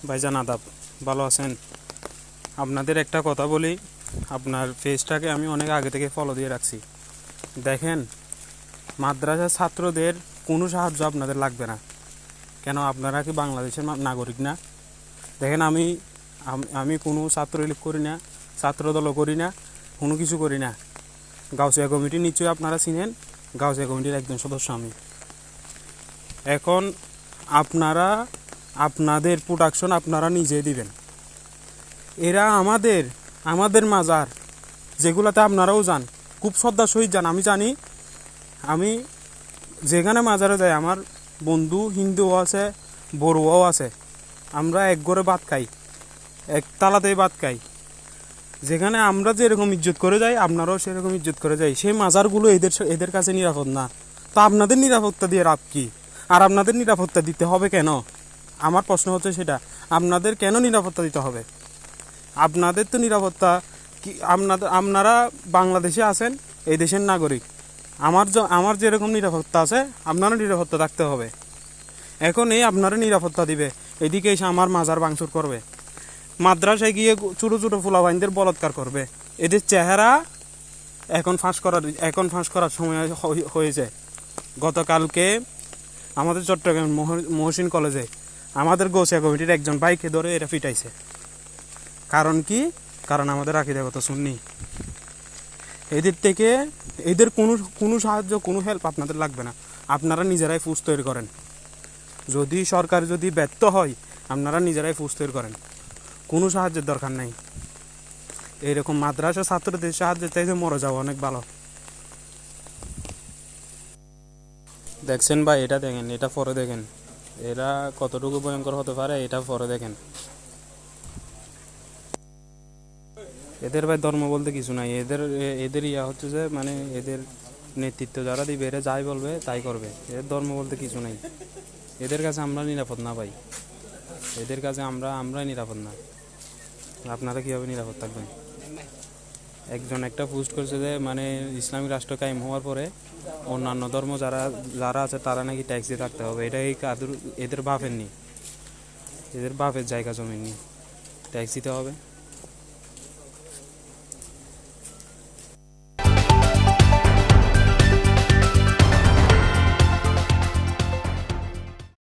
ভাইজান আদাব, ভালো আছেন? আপনাদের একটা কথা বলি, আপনার পেজটাকে আমি অনেক আগে থেকে ফলো দিয়ে রাখছি। দেখেন, মাদ্রাসার ছাত্রদের কোনো সাহায্য আপনাদের লাগবে না। কেন? আপনারা কি বাংলাদেশের নাগরিক না? দেখেন, আমি কোনো ছাত্রলীগ করি না, ছাত্রদলও করি না, কোনো কিছু করি না। গাউছিয়া কমিটি নিশ্চয়ই আপনারা চিনেন, গাউছিয়া কমিটির একজন সদস্য আমি। এখন আপনারা আপনাদের প্রোডাকশন আপনারা নিজে দিবেন। এরা আমাদের মাজার যেগুলাতে আপনারাও যান, খুব শ্রদ্ধার সহিত যান। আমি জানি, আমি যেখানে মাজারে যাই, আমার বন্ধু হিন্দুও আছে, বড়ুয়াও আছে। আমরা এক ঘরে ভাত খাই, এক তালাতেই ভাত খাই। যেখানে আমরা যেরকম ইজ্জত করে যাই, আপনারাও সেরকম ইজ্জত করে যাই। সেই মাজারগুলো এদের কাছে নিরাপদ না। তো আপনাদের নিরাপত্তা দিয়ে লাভ কি? আর আপনাদের নিরাপত্তা দিতে হবে কেন? আমার প্রশ্ন হচ্ছে সেটা, আপনাদের কেন নিরাপত্তা দিতে হবে? আপনাদের তো নিরাপত্তা কি? আপনারা বাংলাদেশে আছেন, এই দেশের নাগরিক। আমার যেরকম নিরাপত্তা আছে, আপনারও নিরাপত্তা থাকতে হবে। এখন এই আপনারা নিরাপত্তা দিবে, এদিকে এসে আমার মাজার ভাঙচুর করবে, মাদ্রাসায় গিয়ে ছোটো ছোটো ফুলাবাইনদের বলৎকার করবে। এদের চেহারা এখন ফাঁস করার সময় হয়েছে। গতকালকে আমাদের চট্টগ্রাম মহসিন কলেজে আমাদের গাউছিয়া কমিটির একজন ভাইকে ধরে এরা পিটাইছে। কারণ কি? কারণ আমাদের আকীদাগত সুন্নি। এদের কোনো সাহায্য, কোনো হেল্প আপনাদের লাগবে না। আপনারা নিজেরাই ফুস তৈরি করেন। যদি সরকার ব্যর্থ হয়, আপনারা নিজেরাই ফুস তৈরি করেন, কোনো সাহায্যের দরকার নাই। এইরকম মাদ্রাসা ছাত্রদের সাহায্যের চাইতে মরে যাওয়া অনেক ভালো। দেখছেন ভাই, এটা দেখেন, এটা পরে দেখেন এরা কতটুকু ভয়ঙ্কর হতে পারে, এটা পরে দেখেন। এদের ভাই ধর্ম বলতে কিছু নাই। এদের ইয়া হচ্ছে যে, মানে এদের নেতৃত্ব যারা দিবে, এরা যাই বলবে তাই করবে। এদের ধর্ম বলতে কিছু নাই। এদের কাছে আমরা নিরাপদ না ভাই, এদের কাছে আমরাই নিরাপদ না। আপনারা কীভাবে নিরাপদ থাকবেন? একজন একটা পোস্ট করছে যে, মানে ইসলামিক রাষ্ট্র কায়েম হওয়ার পরে অন্যান্য ধর্ম যারা আছে তারা নাকি ট্যাক্স দিয়ে থাকতে হবে। এটা এদের বাপের জায়গা জমি নি, ট্যাক্স দিতে হবে।